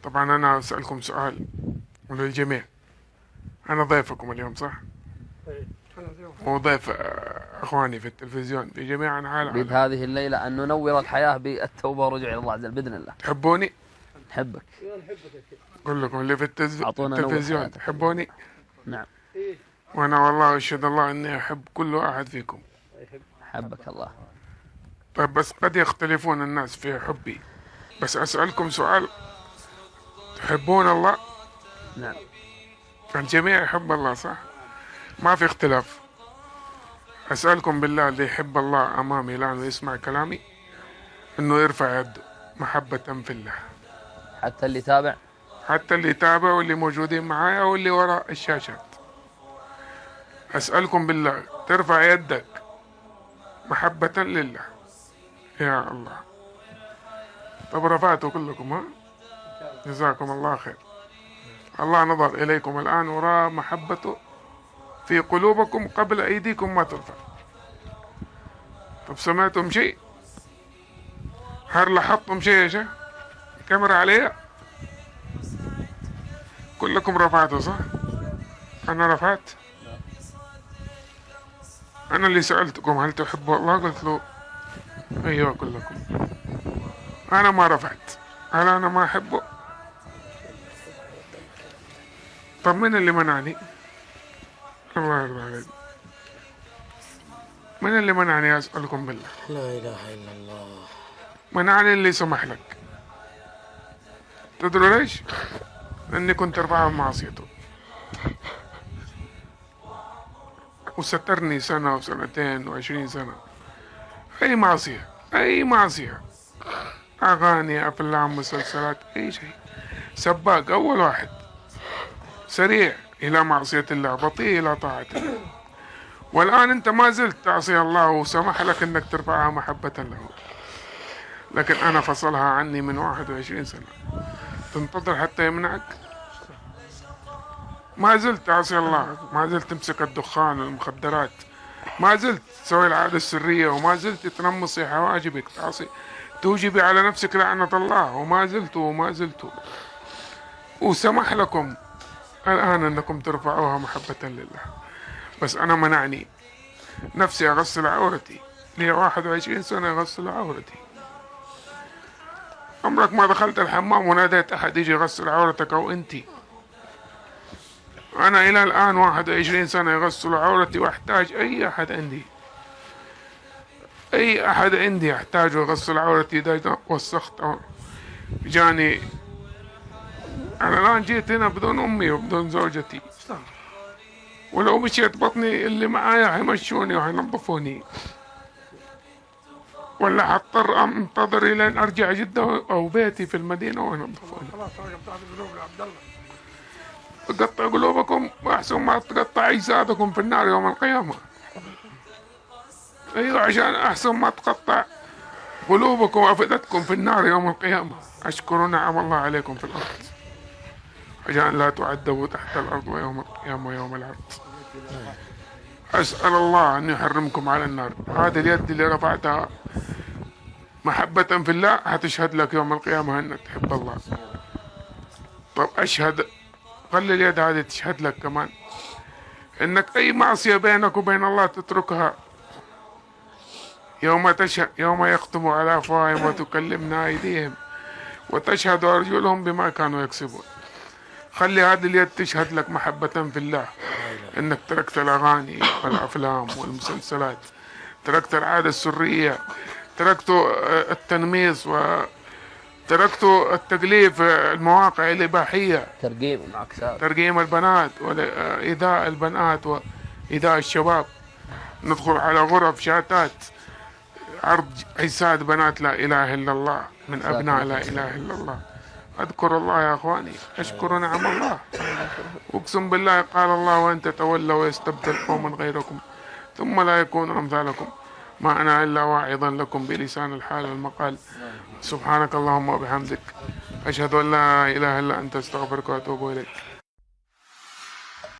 طبعا أنا أسألكم سؤال وللجميع. أنا ضيفكم اليوم صح؟ إيه، أنا ضيوف. وضيف أخواني في التلفزيون في جميع أنحاء نريد العالم. هذه الليلة أن ننور الحياة بالتوبة والرجوع إلى الله عز وجل بإذن الله. تحبوني؟ نحبك. كلكم اللي في أعطونا نور التلفزيون حياتك. تحبوني؟ نعم. وأنا والله أشهد الله إني أحب كل واحد فيكم. حبك الله. طيب بس قد يختلفون الناس في حبي، بس أسألكم سؤال، تحبون الله؟ نعم. الجميع يحب الله صح؟ ما في اختلاف. أسألكم بالله اللي يحب الله أمامي الآن ويسمع كلامي إنه يرفع يده محبة في الله. حتى اللي تابع. حتى اللي يتابع واللي موجودين معايا واللي وراء الشاشات. أسألكم بالله ترفع يدك محبة لله. يا الله. طب رفعتوا كلكم ها؟ جزاكم الله خير. الله نظر إليكم الآن ورأى محبته في قلوبكم قبل أيديكم ما ترفع. طب سمعتم شيء؟ هل لاحظتم شيء يا شيخ؟ كاميرا عليها؟ كلكم رفعتوا صح؟ أنا رفعت؟ أنا اللي سألتكم هل تحبوا الله قلت له أيوة كلكم. أنا ما رفعت. هل أنا ما أحبه؟ طب من اللي منعني؟ الله يرضى عليك. من اللي منعني أسألكم بالله؟ لا إله إلا الله. منعني اللي سمح لك. تدروا ليش؟ إني كنت أرفعه معصيته وسترني سنة وسنتين و20 سنة. أي معصية، أي معصية، أغاني، أفلام، مسلسلات، أي شيء. سباق أول واحد، سريع إلى معصية الله، بطيء إلى طاعة الله. والآن أنت ما زلت تعصي الله وسمح لك أنك ترفعها محبة له، لكن أنا فصلها عني من 21 سنة. تنتظر حتى يمنعك؟ ما زلت تعصي الله، ما زلت تمسك الدخان والمخدرات، ما زلت تسوي العادة السرية، وما زلت تنمصي حواجبك، تعصي توجبي على نفسك لعنة الله، وما زلت وسمح لكم الآن أنكم ترفعوها محبة لله. بس أنا منعني نفسي أغسل عورتي، لي 21 سنة أغسل عورتي. عمرك ما دخلت الحمام وناديت أحد يجي يغسل عورتك أو أنتي؟ أنا إلى الآن 21 سنة يغسل عورتي، وأحتاج أي أحد عندي، أي أحد عندي أحتاج يغسل عورتي إذا وسخت أو جاني. أنا الآن جيت هنا بدون أمي وبدون زوجتي، ولو مشيت بطني اللي معايا هيمشوني وهينظفوني، ولا حضطر أنتظر إلى أن أرجع جدة أو بيتي في المدينة وينظفوني. قطع قلوبكم وأحسن ما تقطع أجسادكم في النار يوم القيامة. أيوة، عشان أحسن ما تقطع قلوبكم وأفئدتكم في النار يوم القيامة. أشكروا نعم الله عليكم في الأرض عشان لا تعذبوا تحت الأرض ويوم القيامة ويوم العرض. أسأل الله أن يحرمكم على النار. هذه اليد اللي رفعتها محبة في الله هتشهد لك يوم القيامة أنك تحب الله. طب أشهد، خلي اليد هذه تشهد لك كمان أنك أي معصية بينك وبين الله تتركها. يوم يختم على أفواههم وتكلمنا أيديهم وتشهد أرجلهم بما كانوا يكسبون. خلي هذه اليد تشهد لك محبة في الله انك تركت الاغاني والافلام والمسلسلات، تركت العادة السرية، تركت التنميص، وتركت التقليب في المواقع الاباحية، ترقيم البنات وايذاء البنات وايذاء الشباب. ندخل على غرف شاتات عرض اجساد بنات لا اله الا الله من ابناء لا اله الا الله. اذكر الله يا اخواني، اشكروا نعم الله. اقسم بالله قال الله وان تتولوا ويستبدل قوما غيركم ثم لا يكونوا امثالكم. ما انا الا واعظا لكم بلسان الحال والمقال. سبحانك اللهم وبحمدك، اشهد ان لا اله الا انت، استغفرك واتوب اليك.